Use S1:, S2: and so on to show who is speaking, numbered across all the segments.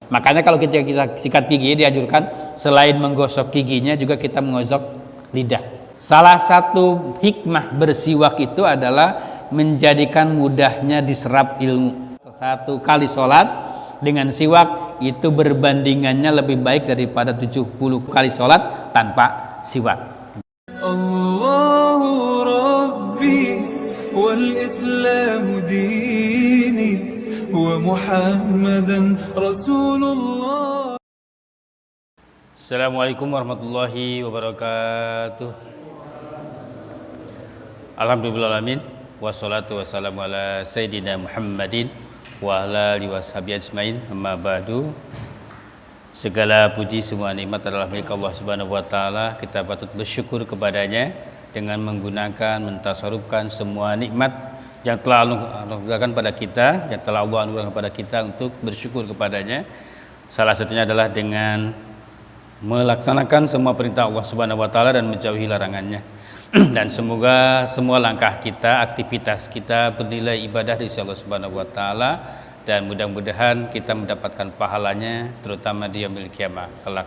S1: Makanya kalau kita sikat gigi dianjurkan selain menggosok giginya juga kita menggosok lidah. Salah satu hikmah bersiwak itu adalah menjadikan mudahnya diserap ilmu. Satu kali sholat dengan siwak itu berbandingannya lebih baik daripada 70 kali sholat tanpa siwak.
S2: Allahu Rabbi wal Islamu dini wa Muhammadan Rasulullah.
S1: Assalamualaikum warahmatullahi wabarakatuh. Alhamdulillahirrahmanirrahim. Wassalatu wassalamu ala Sayyidina Muhammadin wa ala alihi washabihi ajmain. Amma ba'du. Segala puji semua nikmat adalah milik Allah Subhanahu wa taala. Kita patut bersyukur kepadanya dengan menggunakan mentasarufkan semua nikmat yang telah Allah anugerahkan pada kita, yang telah Allah anugerahkan kepada kita untuk bersyukur kepadanya. Salah satunya adalah dengan melaksanakan semua perintah Allah Subhanahu wa taala dan menjauhi larangannya. Dan semoga semua langkah kita, aktivitas kita bernilai ibadah di sisi Allah Subhanahu wa taala, dan mudah-mudahan kita mendapatkan pahalanya terutama di yaumil kiamah kelak.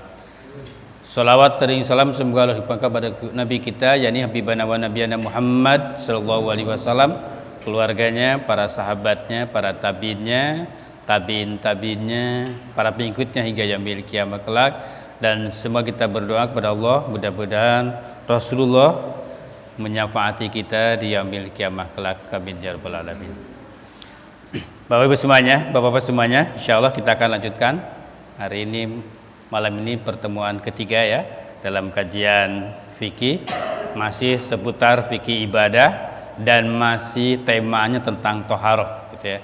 S1: Salawat dan salam semoga Allah limpahkan pada Nabi kita, yakni Habibana wa Nabiyana Muhammad sallallahu alaihi wasallam, keluarganya, para sahabatnya, para tabiinnya, tabiin-tabiinnya, para pengikutnya hingga yaumil kiamah kelak. Dan semua kita berdoa kepada Allah mudah-mudahan Rasulullah menyafaati kita di yaumil kiamah kelak. Amin ya rabbal alamin. Bapak-Ibu semuanya, Bapak-Bapak semuanya, insyaallah kita akan lanjutkan hari ini, malam ini pertemuan ketiga ya dalam kajian fikih, masih seputar fikih ibadah dan masih temanya tentang toharoh gitu ya.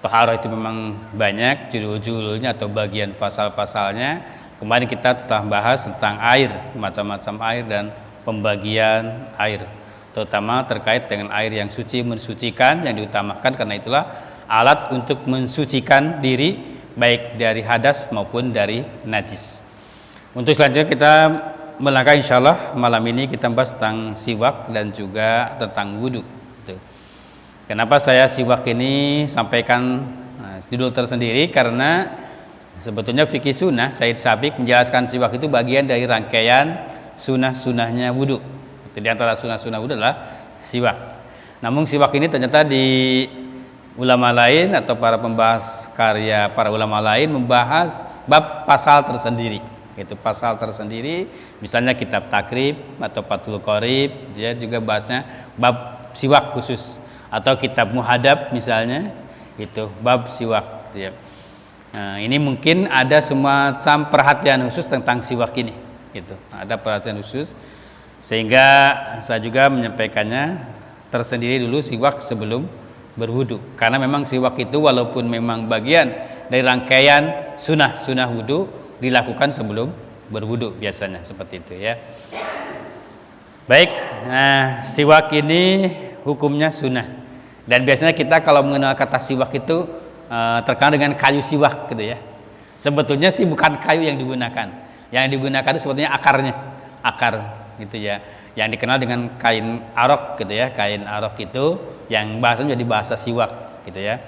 S1: Toharoh itu memang banyak judul-judulnya atau bagian pasal-pasalnya. Kemarin kita telah bahas tentang air, macam-macam air dan pembagian air, terutama terkait dengan air yang suci, mensucikan, yang diutamakan karena itulah alat untuk mensucikan diri baik dari hadas maupun dari najis. Untuk selanjutnya kita melangkah, insyaallah malam ini kita bahas tentang siwak dan juga tentang wudhu. Kenapa saya siwak ini sampaikan judul tersendiri, karena sebetulnya fikih sunnah Said Sabiq menjelaskan siwak itu bagian dari rangkaian sunnah-sunnahnya wudhu. Jadi antara sunnah-sunnah wudhu adalah siwak. Namun siwak ini ternyata di ulama lain atau para pembahas karya para ulama lain membahas bab pasal tersendiri. Itu pasal tersendiri, misalnya kitab takrib atau Fathul Qorib, dia juga bahasnya bab siwak khusus, atau kitab muhadab misalnya, itu bab siwak ya. Nah, ini mungkin ada semacam perhatian khusus tentang siwak ini, gitu. Ada perhatian khusus sehingga saya juga menyampaikannya tersendiri dulu siwak sebelum berwudu, karena memang siwak itu walaupun memang bagian dari rangkaian sunnah wudu dilakukan sebelum berwudu biasanya seperti itu ya. Baik, nah siwak ini hukumnya sunnah, dan biasanya kita kalau mengenal kata siwak itu terkenal dengan kayu siwak gitu ya. Sebetulnya sih bukan kayu yang digunakan itu sebetulnya akarnya, akar gitu ya, yang dikenal dengan kain arok gitu ya. Kain arok itu yang bahasanya jadi bahasa siwak gitu ya.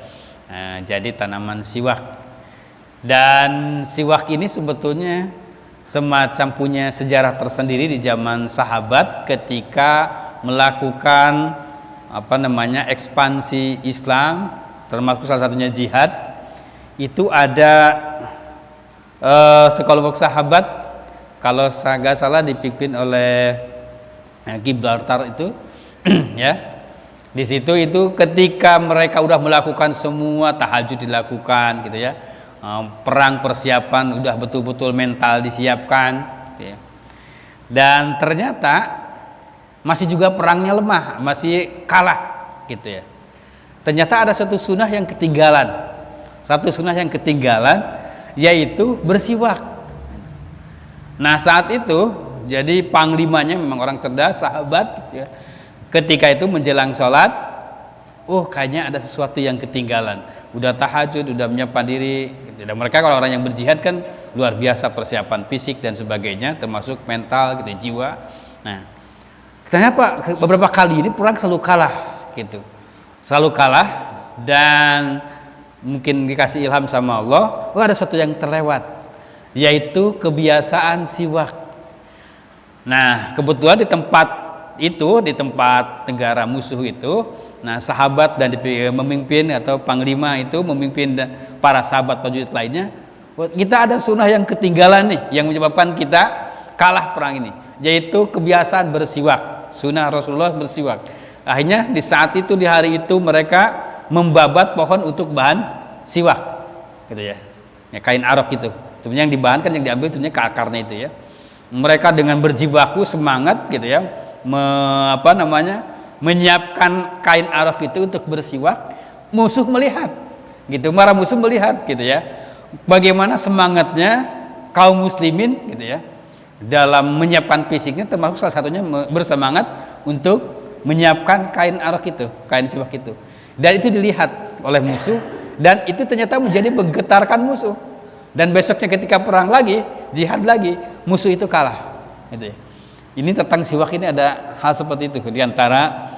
S1: Nah, jadi tanaman siwak, dan siwak ini sebetulnya semacam punya sejarah tersendiri di zaman sahabat ketika melakukan ekspansi Islam, termasuk salah satunya jihad. Itu ada sekelompok sahabat, kalau saya nggak salah dipimpin oleh Gibraltar itu ya. Di situ itu ketika mereka udah melakukan semua, tahajud dilakukan gitu ya, perang persiapan udah betul-betul mental disiapkan gitu ya. Dan ternyata masih juga perangnya lemah, masih kalah gitu ya. Ternyata ada satu sunnah yang ketinggalan, yaitu bersiwak. Nah saat itu jadi panglimanya memang orang cerdas, sahabat ya. Ketika itu menjelang sholat, kayaknya ada sesuatu yang ketinggalan. Udah tahajud, udah menyiapkan diri. Dan mereka kalau orang yang berjihad kan luar biasa persiapan fisik dan sebagainya, termasuk mental gitu, jiwa. Nah, ternyata beberapa kali ini perang selalu kalah gitu. Selalu kalah, dan mungkin dikasih ilham sama Allah, ada sesuatu yang terlewat, yaitu kebiasaan siwak. Nah, kebetulan di tempat itu, di tempat negara musuh itu, nah sahabat dan memimpin atau panglima itu memimpin para sahabat prajurit lainnya, kita ada sunnah yang ketinggalan nih, yang menyebabkan kita kalah perang ini, yaitu kebiasaan bersiwak. Sunnah Rasulullah bersiwak. Akhirnya di saat itu, di hari itu, mereka membabat pohon untuk bahan siwak, gitu ya, kain arok itu. Sebenarnya yang dibahan kan, yang diambil sebenarnya ke akarnya itu ya. Mereka dengan berjibaku semangat, gitu ya, menyiapkan kain arok itu untuk bersiwak. Musuh melihat, gitu, para musuh melihat, gitu ya, bagaimana semangatnya kaum muslimin, gitu ya, dalam menyiapkan fisiknya, termasuk salah satunya bersemangat untuk menyiapkan kain arok itu, kain siwak itu. Dan itu dilihat oleh musuh, dan itu ternyata menjadi menggetarkan musuh. Dan besoknya ketika perang lagi, jihad lagi, musuh itu kalah, gitu ya. Ini tentang siwak ini ada hal seperti itu di antara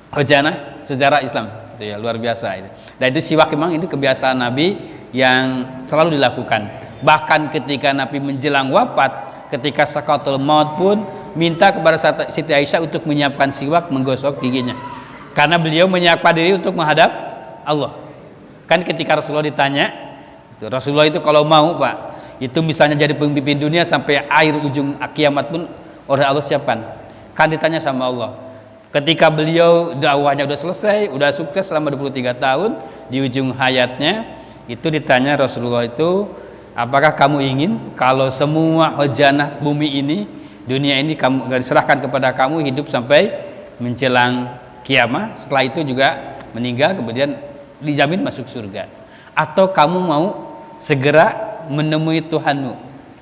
S1: hujana sejarah Islam, gitu ya, luar biasa itu. Dan itu siwak memang itu kebiasaan Nabi yang selalu dilakukan. Bahkan ketika Nabi menjelang wafat, ketika sakaratul maut pun minta kepada Siti Aisyah untuk menyiapkan siwak, menggosok giginya, karena beliau menyiapkan diri untuk menghadap Allah. Kan ketika Rasulullah ditanya, Rasulullah itu kalau mau Pak, itu misalnya jadi pemimpin dunia sampai akhir ujung kiamat pun oleh Allah siapkan. Kan ditanya sama Allah. Ketika beliau dakwahnya udah selesai, udah sukses selama 23 tahun, di ujung hayatnya itu ditanya Rasulullah itu, apakah kamu ingin kalau semua hujana bumi ini, dunia ini kamu diserahkan kepada kamu hidup sampai menjelang kiamat, setelah itu juga meninggal kemudian dijamin masuk surga, atau kamu mau segera menemui Tuhanmu,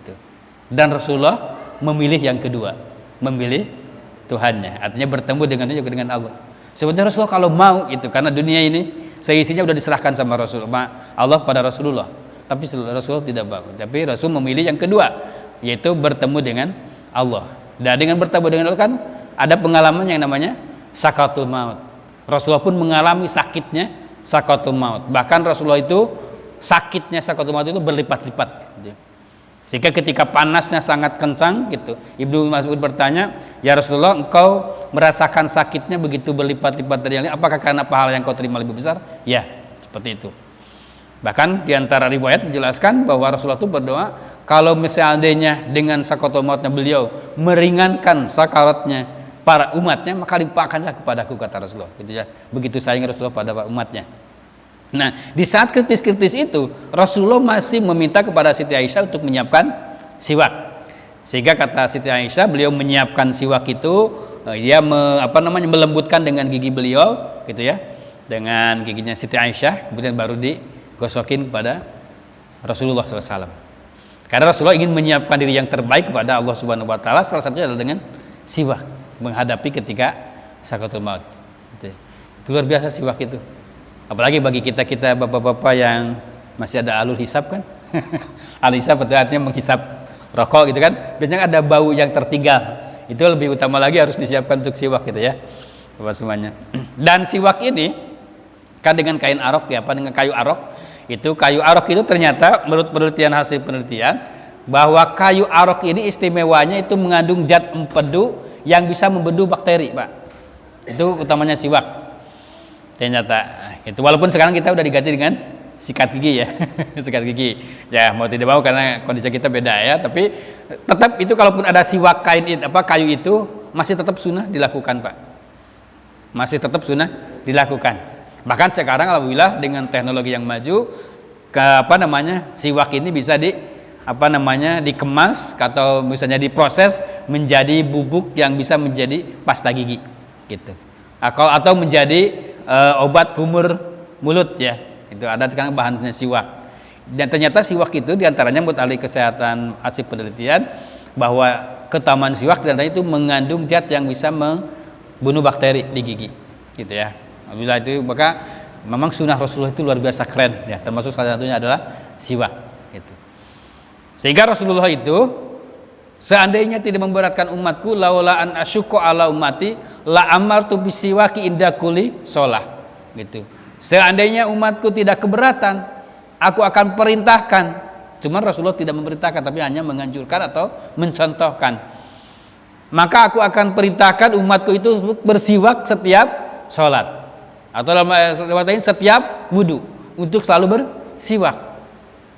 S1: gitu. Dan Rasulullah memilih yang kedua, memilih Tuhannya, artinya bertemu dengan Allah. Sebenarnya Rasulullah kalau mau itu, karena dunia ini seisinya sudah diserahkan sama Rasulullah, Allah pada Rasulullah, tapi Rasulullah tidak mau. Tapi Rasul memilih yang kedua, yaitu bertemu dengan Allah. Dan dengan bertemu dengan Allah kan ada pengalaman yang namanya sakaratul maut. Rasulullah pun mengalami sakitnya sakaratul maut. Bahkan Rasulullah itu sakitnya sakaratul maut itu berlipat-lipat. Sehingga ketika panasnya sangat kencang, gitu, Ibnu Mas'ud bertanya, ya Rasulullah, engkau merasakan sakitnya begitu berlipat-lipat dari yang lain, apakah karena pahala yang kau terima lebih besar? Ya, seperti itu. Bahkan diantara riwayat menjelaskan bahwa Rasulullah itu berdoa, kalau misalnya dengan sakaratul mautnya beliau meringankan sakaratnya para umatnya, maka limpahkanlah kepadaku, kata Rasulullah, gitu ya. Begitu sayang Rasulullah pada umatnya. Nah, di saat kritis-kritis itu Rasulullah masih meminta kepada Siti Aisyah untuk menyiapkan siwak. Sehingga kata Siti Aisyah, beliau menyiapkan siwak itu, dia melembutkan dengan gigi beliau, gitu ya, dengan giginya Siti Aisyah, kemudian baru digosokin kepada Rasulullah SAW. Karena Rasulullah ingin menyiapkan diri yang terbaik kepada Allah Subhanahu Wa Taala, salah satunya adalah dengan siwak, menghadapi ketika sakaratul maut. Itu luar biasa siwak itu. Apalagi bagi kita bapak-bapak yang masih ada alul hisab kan. Alul hisab itu artinya menghisap rokok gitu kan, biasanya ada bau yang tertinggal, itu lebih utama lagi harus disiapkan untuk siwak, gitu ya bapak semuanya. Dan siwak ini kan dengan kain arok ya, dengan kayu arok. Kayu arok itu ternyata menurut hasil penelitian bahwa kayu arok ini istimewanya itu mengandung zat empedu yang bisa membedu bakteri, Pak. Itu utamanya siwak ternyata. Itu walaupun sekarang kita udah diganti dengan sikat gigi ya, sikat gigi. Ya mau tidak mau karena kondisi kita beda ya, tapi tetap itu kalaupun ada siwak kayu itu masih tetap sunnah dilakukan, Pak. Masih tetap sunnah dilakukan. Bahkan sekarang alhamdulillah dengan teknologi yang maju, siwak ini bisa dikemas atau misalnya diproses menjadi bubuk yang bisa menjadi pasta gigi, gitu. Atau menjadi obat kumur mulut ya, itu ada sekarang bahannya siwak. Dan ternyata siwak itu diantaranya menurut ahli kesehatan hasil penelitian bahwa keutamaan siwak diantaranya itu mengandung zat yang bisa membunuh bakteri di gigi, gitu ya. Alhamdulillah itu, maka memang sunnah Rasulullah itu luar biasa keren ya, termasuk salah satunya adalah siwak, gitu. Sehingga Rasulullah itu, seandainya tidak memberatkan umatku, laula an asyqa ala ummati la amartu bisiwaki inda kulli shalah, gitu. Seandainya umatku tidak keberatan, aku akan perintahkan. Cuma Rasulullah tidak memerintahkan, tapi hanya menganjurkan atau mencontohkan. Maka aku akan perintahkan umatku itu bersiwak setiap sholat, atau dalam lewat lain setiap wudu, untuk selalu bersiwak.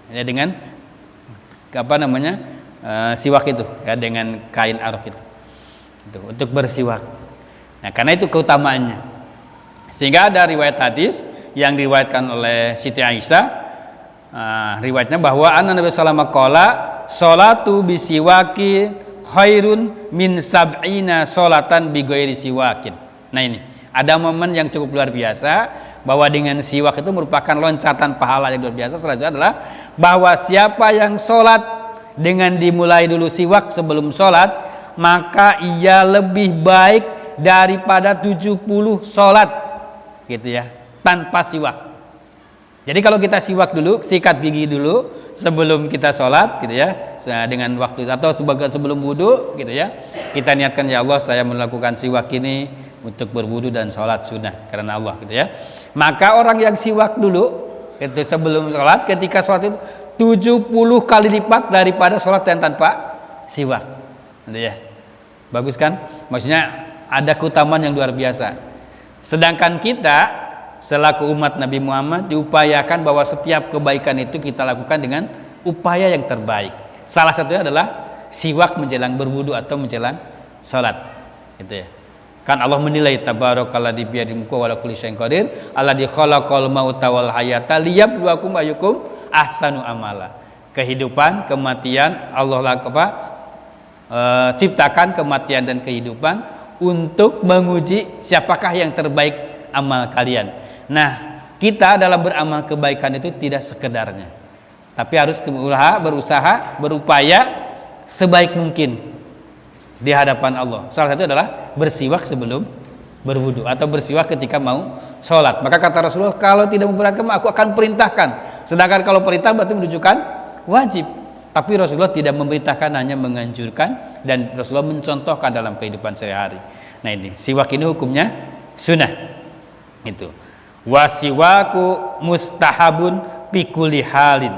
S1: Ya, dengan apa namanya siwak itu, ya, dengan kain arok itu, untuk bersiwak. Nah, karena itu keutamaannya. Sehingga ada riwayat hadis yang diriwayatkan oleh Siti Aisyah, riwayatnya bahwa Nabi sallallahu alaihi wasallam salatu bisiwaki khairun min sab'ina salatan bi ghairi siwakin. Nah, ini ada momen yang cukup luar biasa, bahwa dengan siwak itu merupakan loncatan pahala yang luar biasa. Selanjutnya adalah bahwa siapa yang sholat dengan dimulai dulu siwak sebelum sholat, maka ia lebih baik daripada 70 sholat, gitu ya, tanpa siwak. Jadi kalau kita siwak dulu, sikat gigi dulu sebelum kita sholat, gitu ya, dengan waktu atau sebelum wudhu, gitu ya, kita niatkan, ya Allah, saya melakukan siwak ini untuk berwudhu dan sholat sunnah karena Allah, gitu ya. Maka orang yang siwak dulu itu sebelum sholat, ketika sholat itu 70 kali lipat daripada sholat yang tanpa siwak, gitu ya. Bagus kan? Maksudnya ada keutamaan yang luar biasa. Sedangkan kita selaku umat Nabi Muhammad diupayakan bahwa setiap kebaikan itu kita lakukan dengan upaya yang terbaik. Salah satunya adalah siwak menjelang berwudu atau menjelang sholat, gitu ya. Kan Allah menilai tabarakalladzi biyadihi mulku wa ala kulli syai'in qadir alladzi khalaqal mauta wal hayata liyabluwakum ayyukum ahsanu amala. Kehidupan, kematian, Allah ciptakan kematian dan kehidupan untuk menguji siapakah yang terbaik amal kalian. Nah, kita dalam beramal kebaikan itu tidak sekedarnya, tapi harus berusaha, berupaya sebaik mungkin di hadapan Allah. Salah satu adalah bersiwak sebelum berwudu atau bersiwak ketika mau sholat. Maka kata Rasulullah, kalau tidak memberatkan aku akan perintahkan. Sedangkan kalau perintah berarti menunjukkan wajib. Tapi Rasulullah tidak memerintahkan, hanya menganjurkan, dan Rasulullah mencontohkan dalam kehidupan sehari-hari. Nah, ini siwak ini hukumnya sunnah. Itu. Wasiwaku mustahabun pikuli halin.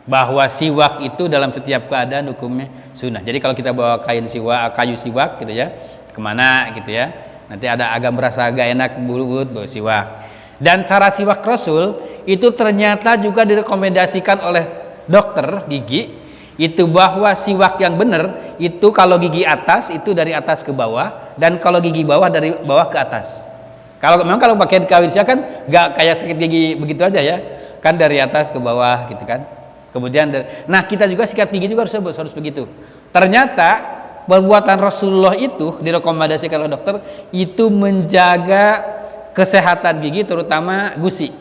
S1: Bahwa siwak itu dalam setiap keadaan hukumnya sunnah. Jadi kalau kita bawa kayu siwak gitu ya, kemana gitu ya, nanti agak merasa agak enak bulu bawa siwak. Dan cara siwak Rasul itu ternyata juga direkomendasikan oleh dokter gigi, itu bahwa siwak yang benar itu kalau gigi atas itu dari atas ke bawah, dan kalau gigi bawah dari bawah ke atas. Kalau pakai kayu siwak kan nggak kayak sakit gigi begitu aja ya, kan dari atas ke bawah gitu kan. Kemudian, nah kita juga sikat gigi juga harus begitu. Ternyata perbuatan Rasulullah itu direkomendasikan oleh dokter itu menjaga kesehatan gigi, terutama gusi,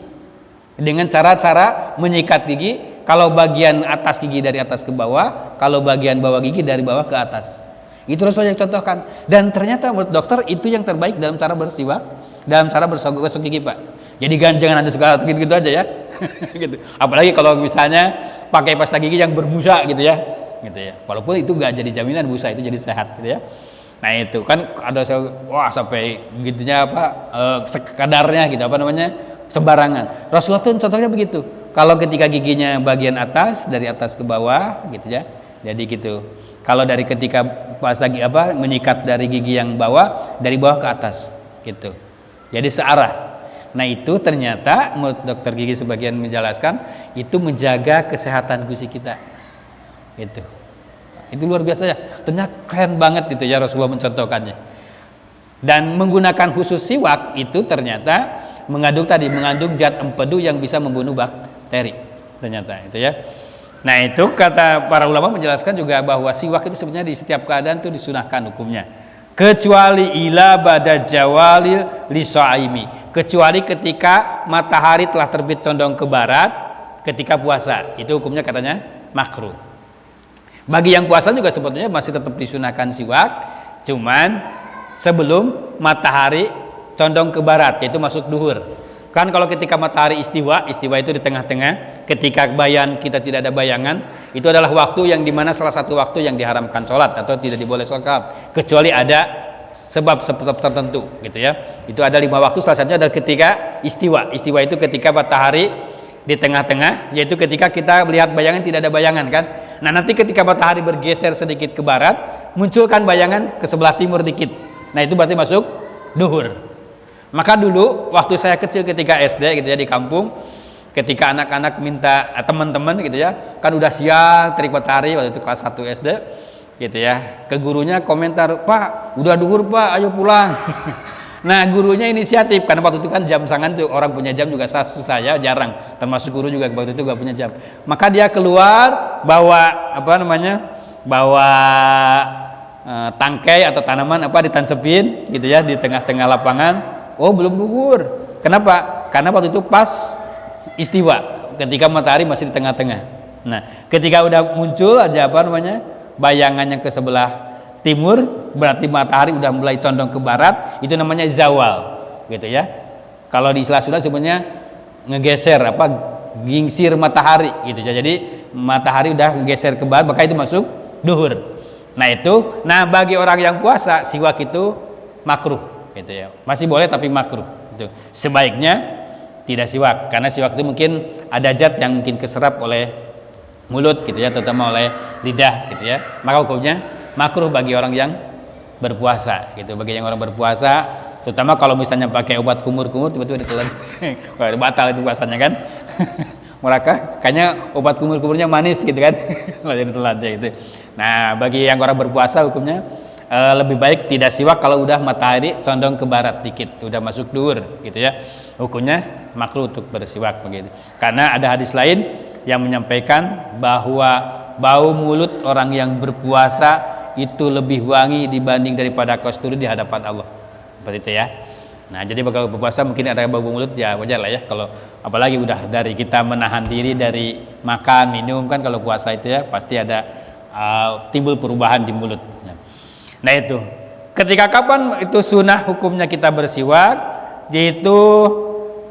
S1: dengan cara-cara menyikat gigi. Kalau bagian atas gigi dari atas ke bawah, kalau bagian bawah gigi dari bawah ke atas. Itu Rasulullah yang contohkan. Dan ternyata menurut dokter itu yang terbaik dalam cara bersiwak, dalam cara bergosok gigi, Pak. Jadi jangan ada segala gitu aja ya. Gitu. Apalagi kalau misalnya pakai pasta gigi yang berbusa gitu ya. Walaupun itu nggak jadi jaminan busa itu jadi sehat gitu ya. Nah, itu kan ada sampai gitunya sekadarnya gitu sembarangan. Rasulullah tuh contohnya begitu. Kalau ketika giginya bagian atas dari atas ke bawah gitu ya. Jadi gitu. Kalau dari ketika menyikat dari gigi yang bawah dari bawah ke atas gitu. Jadi searah. Nah, itu ternyata menurut dokter gigi sebagian menjelaskan itu menjaga kesehatan gusi kita. Itu luar biasa ya. Ternyata keren banget itu ya Rasulullah mencontohkannya. Dan menggunakan khusus siwak itu ternyata mengandung zat empedu yang bisa membunuh bakteri. Ternyata itu ya. Nah, itu kata para ulama menjelaskan juga bahwa siwak itu sebenarnya di setiap keadaan itu disunahkan hukumnya. Kecuali ila bada jawalil lisaimi, kecuali ketika matahari telah terbit condong ke barat ketika puasa, itu hukumnya katanya makruh. Bagi yang puasa juga sebetulnya masih tetap disunahkan siwak, cuman sebelum matahari condong ke barat, yaitu masuk duhur. Kan kalau ketika matahari istiwa itu di tengah-tengah, ketika kita tidak ada bayangan, itu adalah waktu yang dimana salah satu waktu yang diharamkan sholat atau tidak diboleh sholat, kecuali ada sebab tertentu gitu ya. Itu ada 5 waktu, salah satunya adalah ketika istiwa. Istiwa itu ketika matahari di tengah-tengah, yaitu ketika kita melihat bayangan tidak ada bayangan kan. Nah, nanti ketika matahari bergeser sedikit ke barat, munculkan bayangan ke sebelah timur dikit. Nah, itu berarti masuk duhur. Maka dulu waktu saya kecil ketika SD gitu ya di kampung, ketika anak-anak minta teman-teman gitu ya, kan udah siang terik matahari waktu itu kelas 1 SD gitu ya, ke gurunya komentar, "Pak, udah duhur Pak, ayo pulang." Nah, gurunya inisiatif karena waktu itu kan jam tangan tuh, orang punya jam juga susah ya, jarang, termasuk guru juga waktu itu gak punya jam. Maka dia keluar bawa bawa tangkai atau tanaman ditancepin gitu ya di tengah-tengah lapangan. Oh, belum duhur. Kenapa? Karena waktu itu pas istiwa, ketika matahari masih di tengah-tengah. Nah, ketika udah muncul aja bayangannya ke sebelah timur, berarti matahari udah mulai condong ke barat, itu namanya zawal gitu ya. Kalau di istilah Sunda sebenarnya ngegeser gingsir matahari gitu ya. Jadi matahari udah ngegeser ke barat, maka itu masuk duhur. Nah, bagi orang yang puasa siwak itu makruh gitu ya. Masih boleh tapi makruh gitu. Sebaiknya tidak siwak, karena siwak itu mungkin ada zat yang mungkin keserap oleh mulut gitu ya, terutama oleh lidah gitu ya. Maka hukumnya makruh bagi orang yang berpuasa gitu. Bagi yang orang berpuasa, terutama kalau misalnya pakai obat kumur-kumur tiba-tiba ditelan, wah, batal itu puasanya kan. Mereka kayaknya obat kumur-kumurnya manis gitu kan. Lalu ditelan gitu. Nah, bagi yang orang berpuasa hukumnya lebih baik tidak siwak kalau udah matahari condong ke barat dikit, udah masuk duhur gitu ya. Hukumnya makruh untuk bersiwak begitu. Karena ada hadis lain yang menyampaikan bahwa bau mulut orang yang berpuasa itu lebih wangi dibanding daripada kasturi di hadapan Allah. Seperti itu ya. Nah, jadi bagi berpuasa mungkin ada bau mulut ya wajar lah ya, kalau apalagi udah dari kita menahan diri dari makan minum kan, kalau puasa itu ya pasti ada timbul perubahan di mulut. Nah, itu ketika kapan itu sunnah hukumnya kita bersiwak, yaitu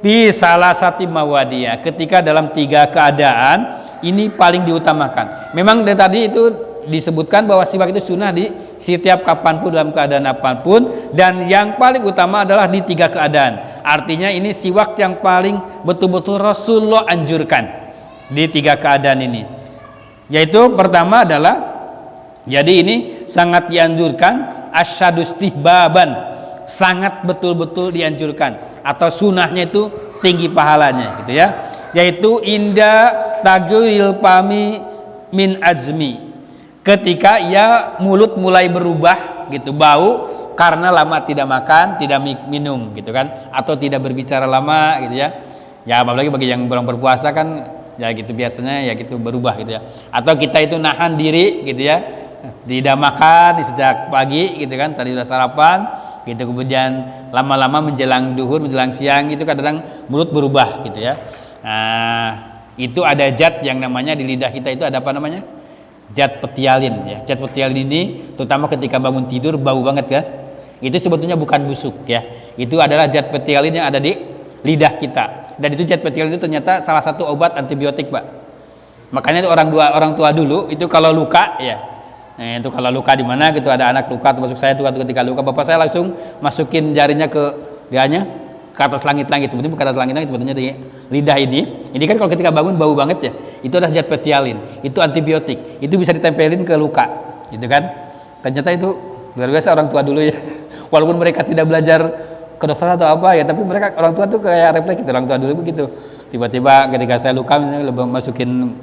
S1: bi salah satu mawadiyah, ketika dalam 3 keadaan ini paling diutamakan. Memang dari tadi itu disebutkan bahwa siwak itu sunnah di setiap kapanpun, dalam keadaan apapun, dan yang paling utama adalah di 3 keadaan. Artinya ini siwak yang paling betul-betul Rasulullah anjurkan di 3 keadaan ini. Yaitu pertama adalah, jadi ini sangat dianjurkan, asyadustihbaban, sangat betul-betul dianjurkan, atau sunahnya itu tinggi pahalanya gitu ya, yaitu inda taguril pami min azmi, ketika ia mulut mulai berubah gitu, bau karena lama tidak makan, tidak minum gitu kan, atau tidak berbicara lama gitu ya. Ya apalagi bagi yang belum berpuasa kan ya gitu biasanya ya gitu berubah gitu ya. Atau kita itu nahan diri gitu ya, tidak makan di sejak pagi gitu kan, tadi udah sarapan gitu, kemudian lama-lama menjelang duhur, menjelang siang itu kadang mulut berubah gitu ya. Nah, itu ada zat yang namanya di lidah kita itu ada apa namanya? Zat petialin ya. Zat petialin ini terutama ketika bangun tidur bau banget kan? Itu sebetulnya bukan busuk ya. Itu adalah zat petialin yang ada di lidah kita. Dan itu zat petialin itu ternyata salah satu obat antibiotik, Pak. Makanya itu orang tua dulu itu kalau luka ya. Nah, itu kalau luka di mana gitu, ada anak luka, termasuk saya tuh ketika luka, bapak saya langsung masukin jarinya ke atas langit-langit, sebetulnya bukan atas langit-langit, sebetulnya di lidah ini. Ini kan kalau ketika bangun bau banget ya, itu adalah zat petialin, itu antibiotik, itu bisa ditempelin ke luka, gitu kan. Ternyata itu luar biasa orang tua dulu ya, walaupun mereka tidak belajar kedokteran atau apa ya, tapi mereka orang tua tuh kayak refleks gitu, orang tua dulu begitu. Tiba-tiba ketika saya luka misalnya masukin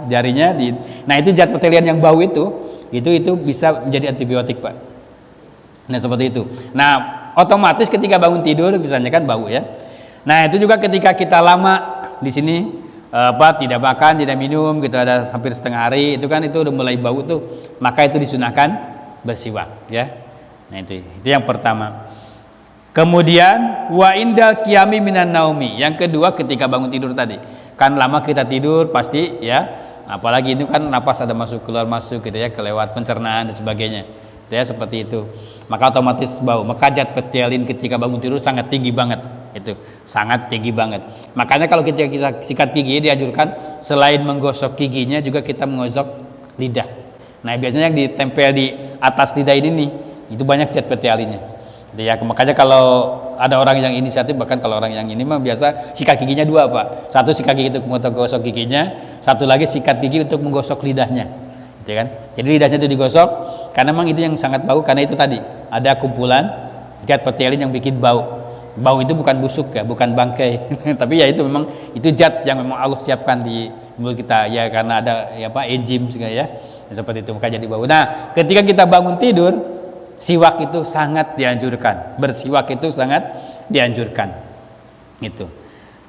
S1: jarinya nah itu zat petialin yang bau itu bisa menjadi antibiotik, Pak. Nah, seperti itu. Nah, otomatis ketika bangun tidur misalnya kan bau ya. Nah, itu juga ketika kita lama di sini tidak makan, tidak minum gitu, ada hampir setengah hari, itu kan itu udah mulai bau tuh, maka itu disunahkan bersiwak ya. Nah, itu yang pertama. Kemudian wa indal qiyami minan naumi, yang kedua ketika bangun tidur tadi. Kan lama kita tidur pasti ya, apalagi itu kan napas ada masuk keluar masuk gitu ya, kelewat pencernaan dan sebagainya. Ya seperti itu. Maka otomatis bau. Maka zat petialin ketika bangun tidur sangat tinggi banget. Itu sangat tinggi banget. Makanya kalau kita sikat gigi dianjurkan selain menggosok giginya juga kita menggosok lidah. Nah, biasanya yang ditempel di atas lidah ini nih, itu banyak zat betialinnya. Ya, makanya kalau ada orang yang inisiatif, bahkan kalau orang yang ini mah biasa sikat giginya dua Pak. Satu sikat gigi untuk menggosok giginya, satu lagi sikat gigi untuk menggosok lidahnya. Gitu kan? Jadi lidahnya itu digosok karena memang itu yang sangat bau, karena itu tadi ada kumpulan zat betialin yang bikin bau. Bau itu bukan busuk ya, bukan bangkai. Tapi ya itu memang itu zat yang memang Allah siapkan di mulut kita ya, karena ada ya Pak enzim segala ya. Seperti itu maka jadi bau. Nah, ketika kita bangun tidur, siwak itu sangat dianjurkan. Bersiwak itu sangat dianjurkan. Itu.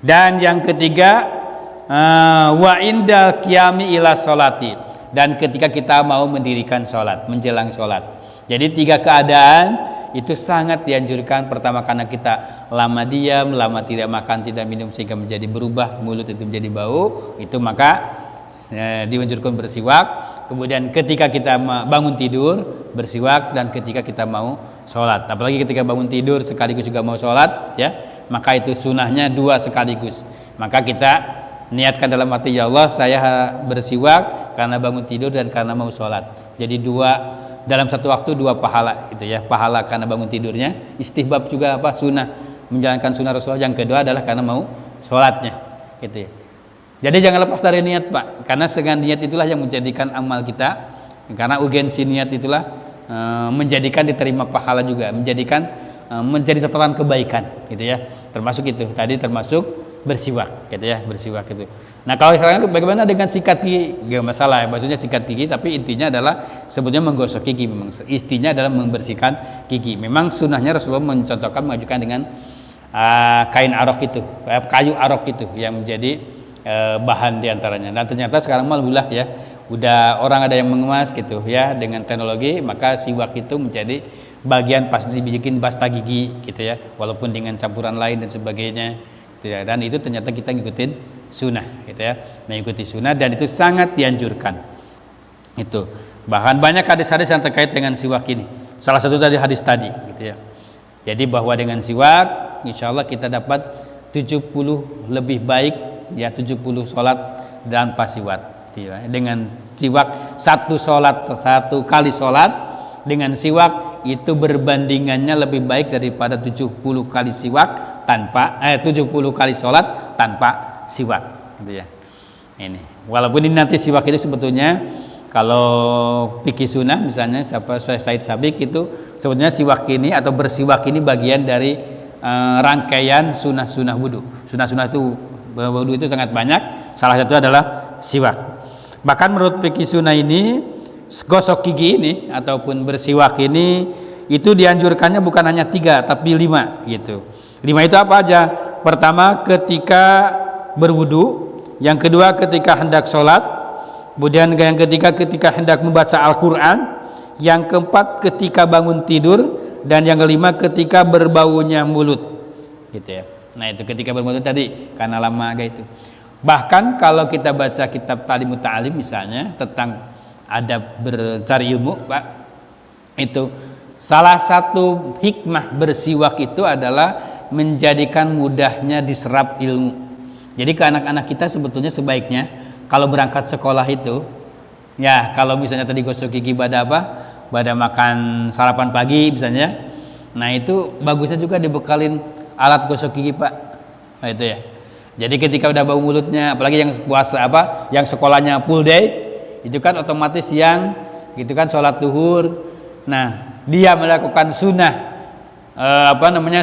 S1: Dan yang ketiga, wa indal qiyami ila sholati. Dan ketika kita mau mendirikan sholat, menjelang sholat. Jadi 3 keadaan itu sangat dianjurkan. Pertama, karena kita lama diam, lama tidak makan, tidak minum sehingga menjadi berubah, mulut itu menjadi bau, itu maka dianjurkan bersiwak. Kemudian ketika kita bangun tidur bersiwak, dan ketika kita mau sholat, apalagi ketika bangun tidur sekaligus juga mau sholat ya, maka itu sunahnya 2 sekaligus. Maka kita niatkan dalam hati, ya Allah saya bersiwak karena bangun tidur dan karena mau sholat. Jadi 2 dalam satu waktu 2 pahala itu ya, pahala karena bangun tidurnya, istihbab juga apa sunnah, menjalankan sunnah Rasulullah. Yang kedua adalah karena mau sholatnya gitu ya. Jadi jangan lepas dari niat Pak, karena dengan niat itulah yang menjadikan amal kita, karena urgensi niat itulah menjadikan diterima pahala juga, menjadikan menjadi catatan kebaikan gitu ya. Termasuk itu tadi, termasuk bersiwak gitu ya, bersiwak itu. Nah, kalau sekarang bagaimana dengan sikat gigi? Gak masalah, maksudnya sikat gigi, tapi intinya adalah sebetulnya menggosok gigi. Memang istinya adalah membersihkan gigi. Memang sunnahnya Rasulullah mencontohkan mengajukan dengan kain arok itu, kayu arok itu yang menjadi bahan diantaranya. Dan ternyata sekarang alhamdulillah ya, udah orang ada yang mengemas gitu ya dengan teknologi, maka siwak itu menjadi bagian pas dibikin pasta gigi gitu ya, walaupun dengan campuran lain dan sebagainya gitu ya. Dan itu ternyata kita ngikutin sunnah gitu ya, mengikuti sunnah, dan itu sangat dianjurkan. Itu bahkan banyak hadis-hadis yang terkait dengan siwak ini. Salah satu dari hadis tadi gitu ya. Jadi bahwa dengan siwak insya Allah kita dapat 70 lebih baik ya, 70 sholat dan pas siwak gitu ya. Dengan siwak 1 kali sholat dengan siwak itu berbandingannya lebih baik daripada 70 kali siwak tanpa 70 kali sholat tanpa siwak gitu ya. Ini walaupun ini nanti siwak itu sebetulnya kalau fikih sunnah misalnya siapa Said Sabiq itu sebetulnya siwak ini atau bersiwak ini bagian dari rangkaian sunnah-sunnah wudu. Sunnah-sunnah itu wudu itu sangat banyak, salah satu adalah siwak. Bahkan menurut fikih sunnah ini gosok gigi ini ataupun bersiwak ini itu dianjurkannya bukan hanya 3 tapi 5 gitu. 5 itu apa aja? Pertama ketika berwudu, yang kedua ketika hendak sholat, kemudian yang ketiga ketika hendak membaca Al-Quran, yang keempat ketika bangun tidur, dan yang kelima ketika berbaunya mulut gitu ya. Nah itu ketika bermulut tadi karena lama agak itu. Bahkan kalau kita baca kitab Ta'limut Ta'alim misalnya tentang adab bercari ilmu Pak, itu salah satu hikmah bersiwak itu adalah menjadikan mudahnya diserap ilmu. Jadi ke anak-anak kita sebetulnya sebaiknya kalau berangkat sekolah itu ya, kalau misalnya tadi gosok gigi pada apa? Pada makan sarapan pagi misalnya. Nah, itu bagusnya juga dibekalin alat gosok gigi, Pak. Nah, itu ya. Jadi ketika udah bau mulutnya, apalagi yang puasa apa? Yang sekolahnya full day, itu kan otomatis yang gitu kan sholat duhur. Nah, dia melakukan sunnah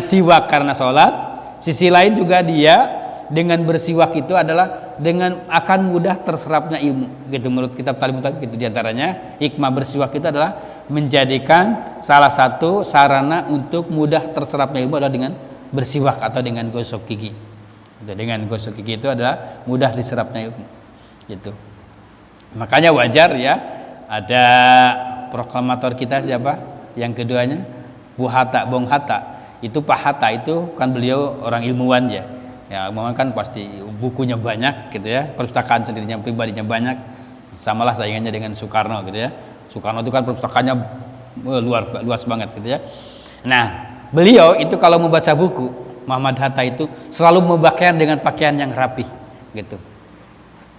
S1: siwak karena sholat. Sisi lain juga dia dengan bersiwak itu adalah dengan akan mudah terserapnya ilmu gitu. Menurut kitab Ta'limut Ta'alim gitu, diantaranya hikmah bersiwak itu adalah menjadikan salah satu sarana untuk mudah terserapnya ilmu adalah dengan bersiwak atau dengan gosok gigi gitu. Dengan gosok gigi itu adalah mudah diserapnya ilmu gitu. Makanya wajar ya ada proklamator kita siapa yang keduanya Bung Hatta, itu Pak Hatta itu kan beliau orang ilmuwan ya, memang kan pasti bukunya banyak gitu ya, perpustakaan sendirinya pribadinya banyak, samalah saingannya dengan Soekarno gitu ya. Soekarno itu kan perpustakaannya luas banget gitu ya. Nah beliau itu kalau membaca buku, Muhammad Hatta itu selalu berpakaian dengan pakaian yang rapi gitu,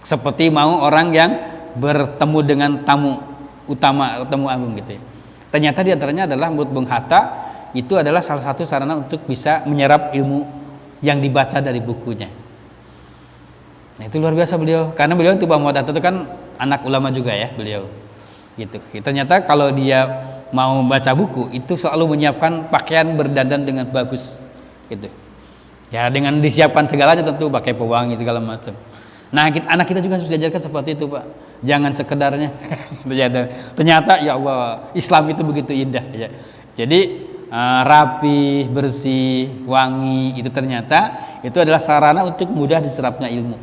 S1: seperti mau orang yang bertemu dengan tamu utama, tamu agung gitu ya.
S3: Ternyata diantaranya adalah mulut Bung Hatta itu adalah salah satu sarana untuk bisa menyerap ilmu yang dibaca dari bukunya. Nah itu luar biasa beliau, karena beliau itu Bang Muhammad Hatta itu kan anak ulama juga ya beliau. Gitu. Ternyata kalau dia mau baca buku itu selalu menyiapkan pakaian berdandan dengan bagus. Gitu. Ya dengan disiapkan segalanya tentu pakai pewangi segala macam. Nah anak kita juga harus diajarkan seperti itu Pak, jangan sekedarnya. Ternyata ya Allah Islam itu begitu indah ya. Jadi rapi, bersih, wangi itu ternyata itu adalah sarana untuk mudah diserapnya ilmu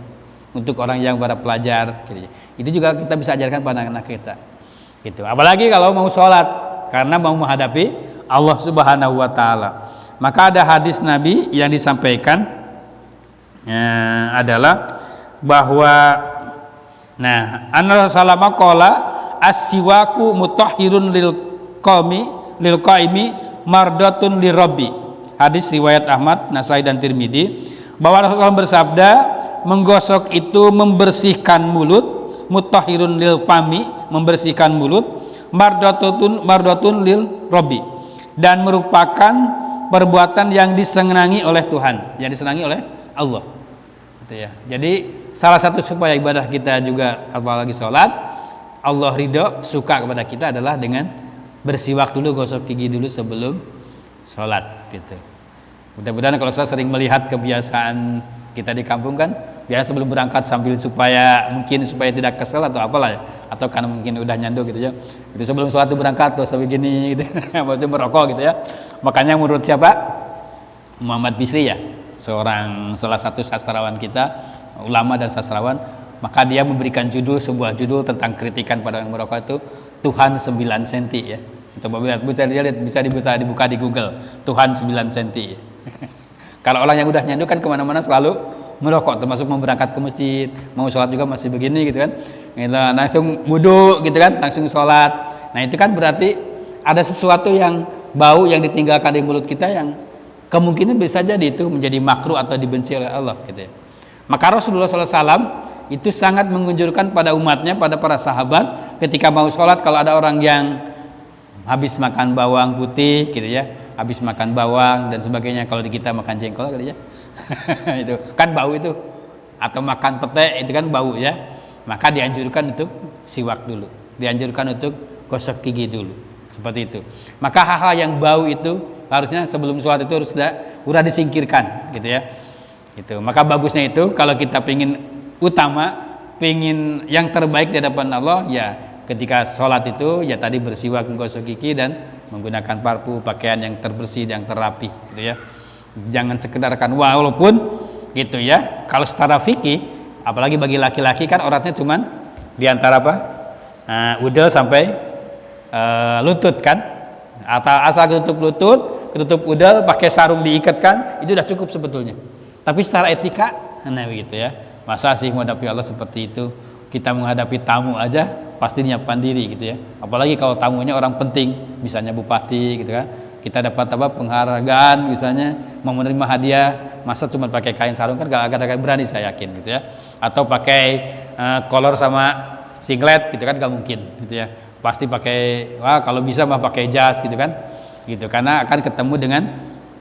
S3: untuk orang yang para pelajar. Gitu. Itu juga kita bisa ajarkan pada anak kita. Gitu. Apalagi kalau mau sholat karena mau menghadapi Allah Subhanahu Wa Taala. Maka ada hadis Nabi yang disampaikan adalah bahwa anna Rasulullah qala as-siwaku mutahhirun lil qaimi mardatun lirabbi. Hadis riwayat Ahmad, Nasai dan Tirmidzi bahwa Rasulullah bersabda, menggosok itu membersihkan mulut, mutahhirun lil fami membersihkan mulut, mardatun lil rabbi dan merupakan perbuatan yang disenangi oleh Tuhan, yang disenangi oleh Allah. Gitu ya. Jadi salah satu supaya ibadah kita juga apalagi sholat Allah ridho suka kepada kita adalah dengan bersiwak dulu, gosok gigi dulu sebelum sholat gitu. Mudah-mudahan kalau saya sering melihat kebiasaan kita di kampung kan biasa sebelum berangkat sambil supaya tidak kesel atau apalah ya, atau karena mungkin udah nyandu gitu ya, itu sebelum sholat itu berangkat tuh sambil gini gitu maksudnya merokok gitu ya. Makanya menurut siapa? Muhammad Bisri ya, salah satu sastrawan kita, ulama dan sastrawan, maka dia memberikan sebuah judul tentang kritikan pada yang merokok itu Tuhan 9 cm ya. Itu bisa dibuka di Google, Tuhan 9 cm ya. Kalau orang yang udah nyandu kan kemana-mana selalu merokok, termasuk mau berangkat ke masjid, mau sholat juga masih begini gitu kan, langsung wudu gitu kan, langsung sholat. Nah itu kan berarti ada sesuatu yang bau yang ditinggalkan di mulut kita yang kemungkinan bisa jadi itu menjadi makruh atau dibenci oleh Allah gitu ya. Maka Rasulullah SAW itu sangat mengunjurkan pada umatnya, pada para sahabat ketika mau sholat, kalau ada orang yang habis makan bawang putih gitu ya, habis makan bawang dan sebagainya, kalau di kita makan jengkol gitu ya itu kan bau itu, atau makan pete itu kan bau ya, maka dianjurkan untuk siwak dulu, dianjurkan untuk gosok gigi dulu seperti itu. Maka hal-hal yang bau itu harusnya sebelum sholat itu harus sudah disingkirkan gitu ya. Gitu. Maka bagusnya itu kalau kita pingin yang terbaik di hadapan Allah ya ketika sholat itu ya tadi bersiwak, menggosok gigi dan menggunakan parfum, pakaian yang terbersih, yang terapi gitu ya. Jangan sekedar kan walaupun gitu ya. Kalau secara fikih apalagi bagi laki-laki kan auratnya cuman di antara udel sampai lutut kan, atau asal ketutup lutut, ketutup udel, pakai sarung diikatkan itu udah cukup sebetulnya. Tapi secara etika begitu ya, masa sih menghadapi Allah seperti itu, kita menghadapi tamu aja pasti nyiapkan diri gitu ya, apalagi kalau tamunya orang penting, misalnya bupati gitu kan, kita dapat penghargaan misalnya, mau menerima hadiah, masa cuma pakai kain sarung kan gak ada berani saya yakin gitu ya, atau pakai kolor sama singlet gitu kan gak mungkin gitu ya, pasti pakai kalau bisa mah pakai jas gitu kan, gitu karena akan ketemu dengan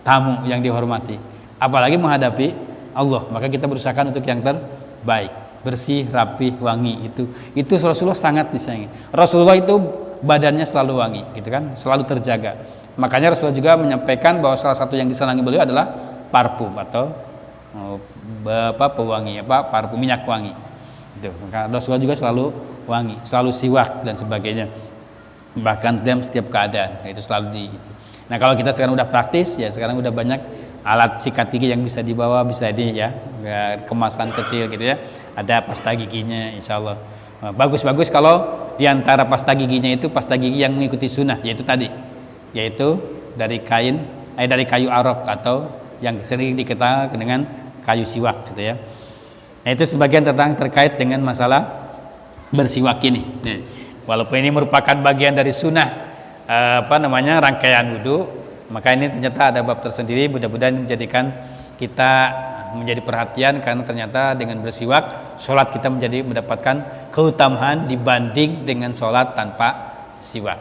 S3: tamu yang dihormati, apalagi menghadapi Allah, maka kita berusaha untuk yang terbaik, bersih, rapi, wangi. Itu Rasulullah sangat disayangi. Rasulullah itu badannya selalu wangi gitu kan, selalu terjaga. Makanya Rasulullah juga menyampaikan bahwa salah satu yang disenangi beliau adalah parfum atau pewangi, parfum, minyak wangi gitu. Maka Rasulullah juga selalu wangi, selalu siwak dan sebagainya, bahkan dalam setiap keadaan itu selalu Nah kalau kita sekarang udah praktis ya, sekarang udah banyak alat sikat gigi yang bisa dibawa, bisa kemasan kecil gitu ya, ada pasta giginya insyaallah. Bagus-bagus kalau diantara pasta giginya itu pasta gigi yang mengikuti sunnah, yaitu dari kayu arok atau yang sering dikenal dengan kayu siwak gitu ya. Nah itu sebagian terkait dengan masalah bersiwak ini. Walaupun ini merupakan bagian dari sunnah rangkaian wudhu, maka ini ternyata ada bab tersendiri. Mudah-mudahan menjadikan kita menjadi perhatian, karena ternyata dengan bersiwak sholat kita mendapatkan keutamaan dibanding dengan sholat tanpa siwak.